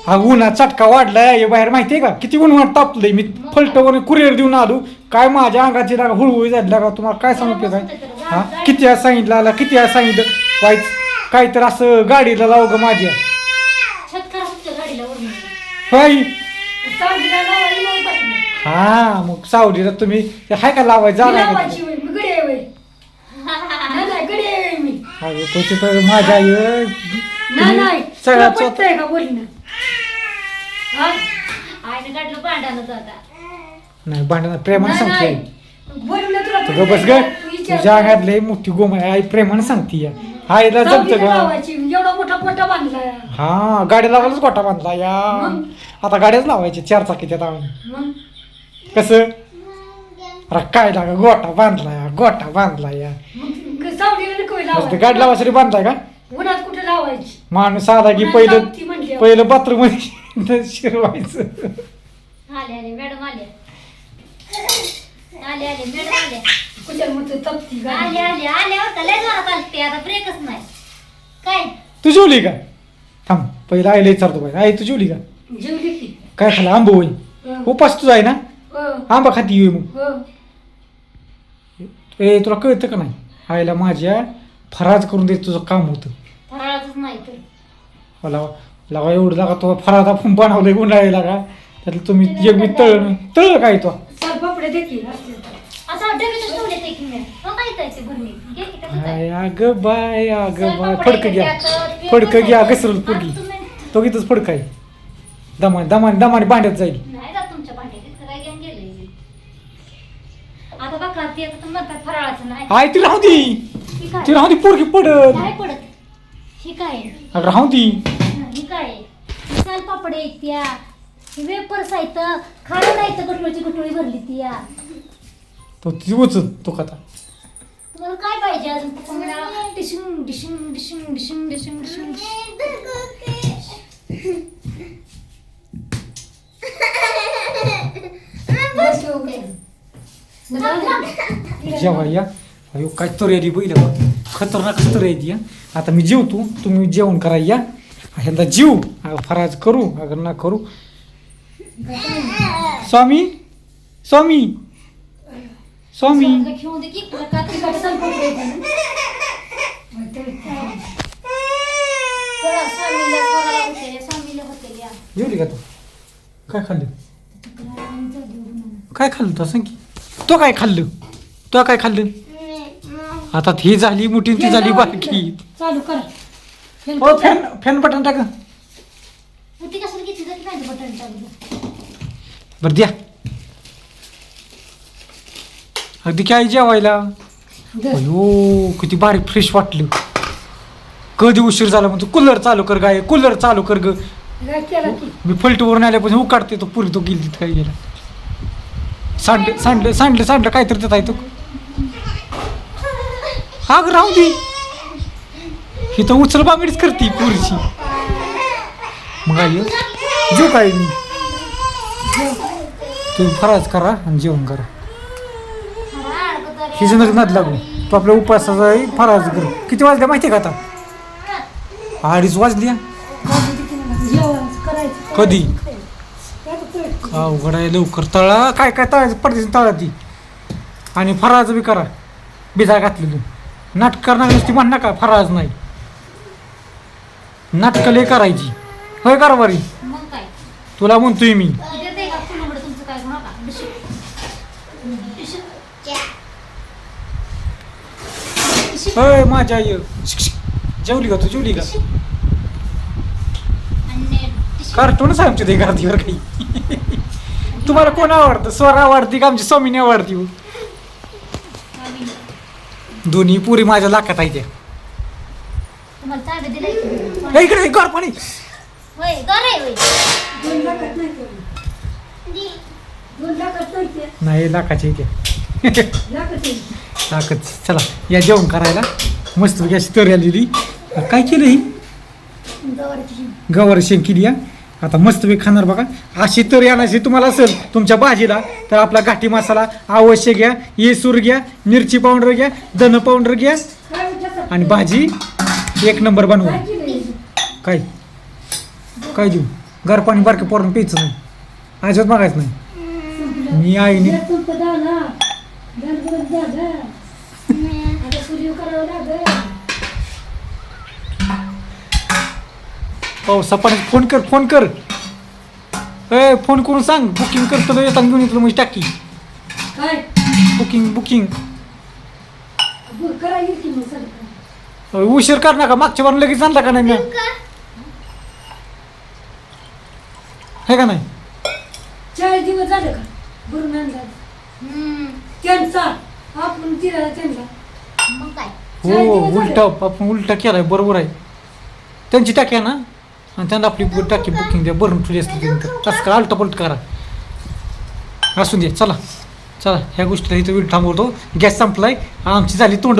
हा उन्हा चटका वाढलाय हे बाहेर माहितीये का किती ऊन तापलंय मी फलटवरून कुरिअर देऊन आलो काय माझ्या अंगाची लागा हुळहुळी झाली लागा तुम्हाला काय सांगू काय हा किती वेळा सांगितलं आला किती वेळा सांगितलं वाईच काय तर असं गाडीला लाव ग माझ्या होय हा मग सावलीला तुम्ही हाय का लावायचं जागा तर माझ्या सगळ्यात नाही भांडण प्रेमाने सांगते ग बस ग तुझ्या अंगातले मोठी गोम आई प्रेमाने सांगते आईला जमत ग हा गाडी लावायलाच गोटा बांधला या आता गाड्याच लावायच्या 4 चाकीच्या तावून कस अरे काय लागा गोटा बांधला या गाडी लावायसाठी बांधलाय का माणूस आला की पहिलं बाथरूम मध्ये शिरवायचं तू जेवली का थांब पहिला आईला विचारतो पाहिजे आई तू जेवली का काय खाल्लं आंबा होई उपास तुझा आहे ना आंबा खाती येऊ मग ए तुला कळतं का नाही आईला माझ्या फराज करून देत तुझं काम होतं लागा एवढं लागा तो फराजा बनवलंय उन्हाळ्याला का त्यातलं तुम्ही एक मी तळ काय तो अगं बाय फडकं घ्या घसरल पुरगी तो घेतच फडक आहे दमाने भांड्यात जाईल आय ती राहू ती पोरगी पडत राहू ती पापडे त्या वेपर्स आहेत खाणं नाही कटोळीची कटोळी भरली ती या तो ती उचल तो खाता तुम्हाला काय पाहिजे अजून पप्पा dishing dishing dishing dishing dishing dishing जेव्हा या अयो काय तर यादी बैल खतरनाक यादी आता मी जेवतो तुम्ही जेवण करा या ह्यांना जीव फराज करू अगर ना करू स्वामी स्वामी स्वामी जेवली का तू काय खाल्लं तो सांग की तो काय खाल्लं आता ही झाली मोठी ती झाली बारकी चालू कर फॅन बटन टाक बर द्या अगदी काय जेवायला अयो किती बारीक फ्रेश वाटलं कधी उशीर झाला म्हणतो कूलर चालू कर ग मी फलटवरून आल्यापासून उकाडते तो पुरी तो गेली काय गेला सांडलं काय तर देत आहे तो हा ग राहू दे ही तर उचल बांगडीच करते पुरीची मग आई जेव काय मी तुम्ही फराज करा आणि जेवण करा हिचं नक नाद लागू तो आपल्या उपासाचा फराज कर किती वाजल्या माहिती आहे का आता 2:30 वाजल्या कधी का उघडाय लवकर तळा काय तळायचं पडते तळा ती आणि फराज बी करा बिजा घातलेली नाटक करणार नुसती म्हण नका फराज नाही नाटकं लय करायची होय कारभारी तुला म्हणतोय मी होय माझ्या आई जेवली का तू जेवली का कार्टूनच आमच्या ते घरातीवर काही तुम्हाला कोण आवडतं स्वर आवडती का आमची स्वामीने आवडती दोन्ही पुरी माझ्या लाखात आहे त्या इकडे गार पाणी नाही लाखाची इथे लाखच चला या जेवण करायला मस्त अशी तरी आलेली काय केलं ही गवार शेंग केली या आता मस्त वेळ खाणार बघा अशी तरी आणायची तुम्हाला असेल तुमच्या भाजीला तर आपला घाटी मसाला अवश्य घ्या येसूर घ्या मिरची पावडर घ्या धन पावडर घ्या आणि भाजी 1 नंबर बनवा काय काय देऊ गार पाणी बारके पोरांना प्यायचं नाही अजिबात मागायचं नाही मी आईने आता सूर्य करावं लागेल. पावसा पाण्यात फोन कर ए फोन करून सांग बुकिंग करतो येताना घेऊन येतो म्हणजे टाकी काय बुकिंग करायला की मग सर उशीर कर नका मागच्या वारून लगेच आणला का नाही मी हे का नाही 40 दिवस झाले का भरून आणला त्यांचा आपण दिला त्यांना मग काय हो आपण उलटा केलाय बरोबर आहे त्यांची टाकी आहे ना आणि त्यांना आपली टाकी बुकिंग द्या भरून ठेवली असते तसं का आलटपलट करा असू दे चला ह्या गोष्टीला इथं वेळ थांबवतो गॅस संपलाय आमची झाली तोंड